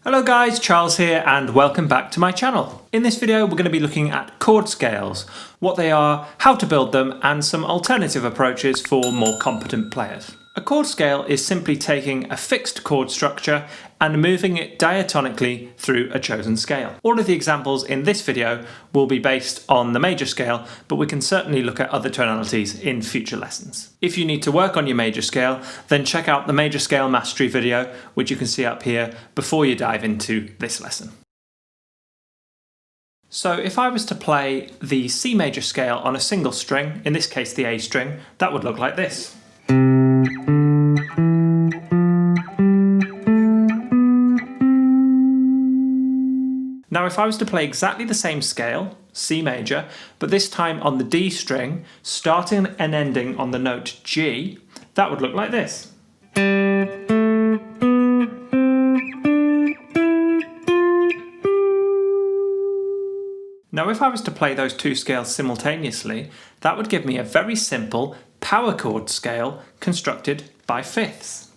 Hello guys, Charles here and welcome back to my channel. In this video we're going to be looking at chord scales, what they are, how to build them and some alternative approaches for more competent players. A chord scale is simply taking a fixed chord structure and moving it diatonically through a chosen scale. All of the examples in this video will be based on the major scale, but we can certainly look at other tonalities in future lessons. If you need to work on your major scale, then check out the major scale mastery video, which you can see up here before you dive into this lesson. So if I was to play the C major scale on a single string, in this case the A string, that would look like this. Now if I was to play exactly the same scale, C major, but this time on the D string, starting and ending on the note G, that would look like this. Now if I was to play those two scales simultaneously, that would give me a very simple power chord scale constructed by fifths.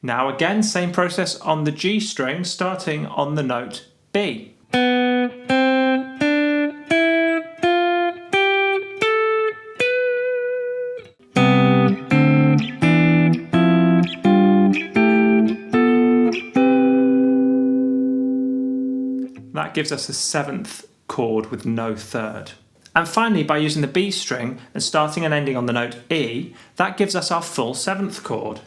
Now again, same process on the G string, starting on the note B. That gives us a seventh chord with no third. And finally, by using the B string and starting and ending on the note E, that gives us our full seventh chord.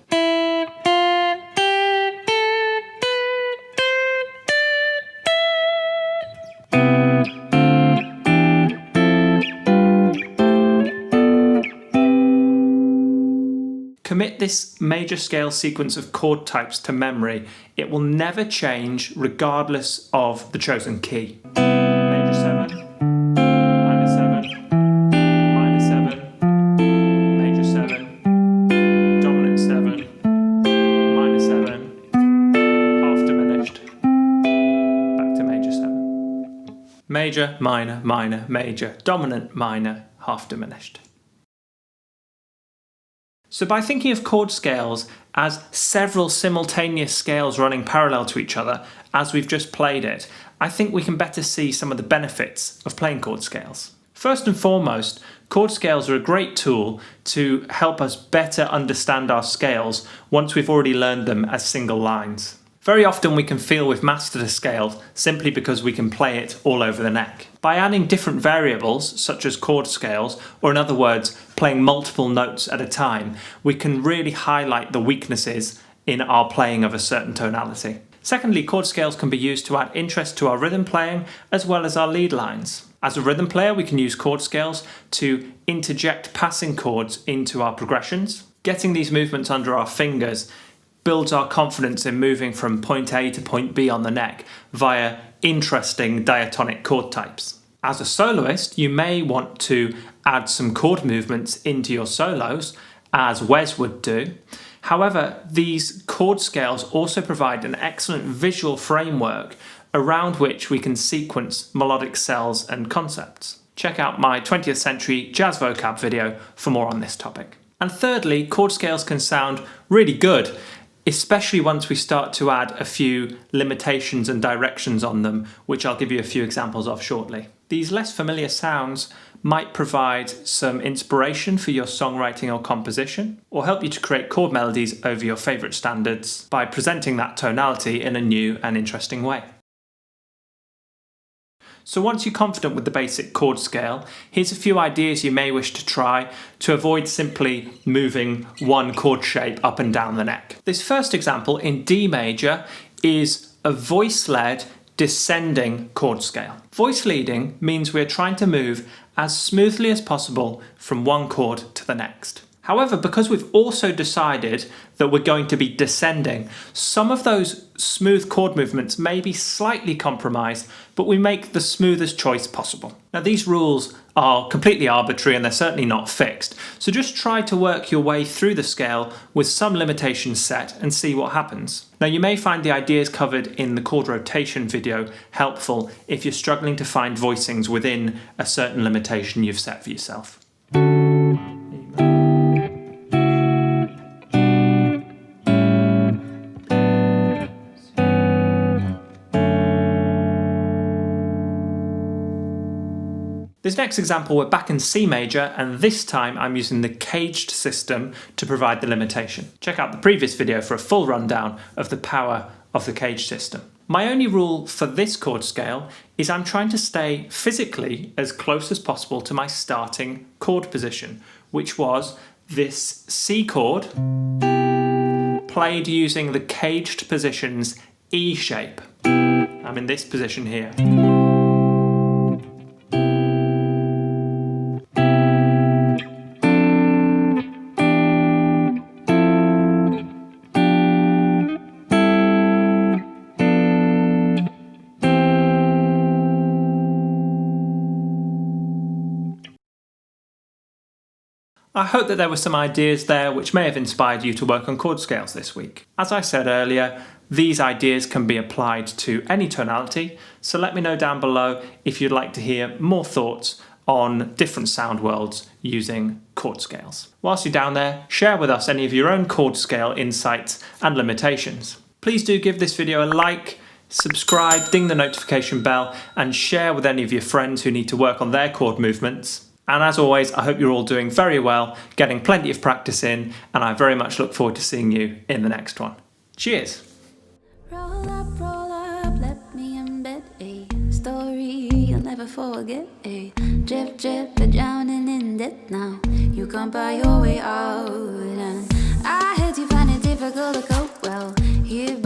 Commit this major scale sequence of chord types to memory. It will never change regardless of the chosen key. Major 7, minor 7, minor 7, major 7, dominant 7, minor 7, half diminished, back to major 7. Major, minor, minor, major, dominant, minor, half diminished. So by thinking of chord scales as several simultaneous scales running parallel to each other, as we've just played it, I think we can better see some of the benefits of playing chord scales. First and foremost, chord scales are a great tool to help us better understand our scales once we've already learned them as single lines. Very often we can feel we've mastered a scale simply because we can play it all over the neck. By adding different variables, such as chord scales, or in other words, playing multiple notes at a time, we can really highlight the weaknesses in our playing of a certain tonality. Secondly, chord scales can be used to add interest to our rhythm playing as well as our lead lines. As a rhythm player, we can use chord scales to interject passing chords into our progressions. Getting these movements under our fingers builds our confidence in moving from point A to point B on the neck via interesting diatonic chord types. As a soloist, you may want to add some chord movements into your solos, as Wes would do. However, these chord scales also provide an excellent visual framework around which we can sequence melodic cells and concepts. Check out my 20th century jazz vocab video for more on this topic. And thirdly, chord scales can sound really good, especially once we start to add a few limitations and directions on them, which I'll give you a few examples of shortly. These less familiar sounds might provide some inspiration for your songwriting or composition, or help you to create chord melodies over your favourite standards by presenting that tonality in a new and interesting way. So once you're confident with the basic chord scale, here's a few ideas you may wish to try to avoid simply moving one chord shape up and down the neck. This first example in D major is a voice-led descending chord scale. Voice leading means we're trying to move as smoothly as possible from one chord to the next. However, because we've also decided that we're going to be descending, some of those smooth chord movements may be slightly compromised, but we make the smoothest choice possible. Now, these rules are completely arbitrary and they're certainly not fixed, so just try to work your way through the scale with some limitations set and see what happens. Now, you may find the ideas covered in the chord rotation video helpful if you're struggling to find voicings within a certain limitation you've set for yourself. This next example, we're back in C major, and this time I'm using the caged system to provide the limitation. Check out the previous video for a full rundown of the power of the caged system. My only rule for this chord scale is I'm trying to stay physically as close as possible to my starting chord position, which was this C chord played using the caged position's E shape. I'm in this position here. I hope that there were some ideas there which may have inspired you to work on chord scales this week. As I said earlier, these ideas can be applied to any tonality, so let me know down below if you'd like to hear more thoughts on different sound worlds using chord scales. Whilst you're down there, share with us any of your own chord scale insights and limitations. Please do give this video a like, subscribe, ding the notification bell, and share with any of your friends who need to work on their chord movements. And as always, I hope you're all doing very well, getting plenty of practice in, and I very much look forward to seeing you in the next one. Cheers! Roll up, let me embed a story you'll never forget. A drip, drip, but drowning in debt now. You can't buy your way out, and I heard you find it difficult to cope. Well, here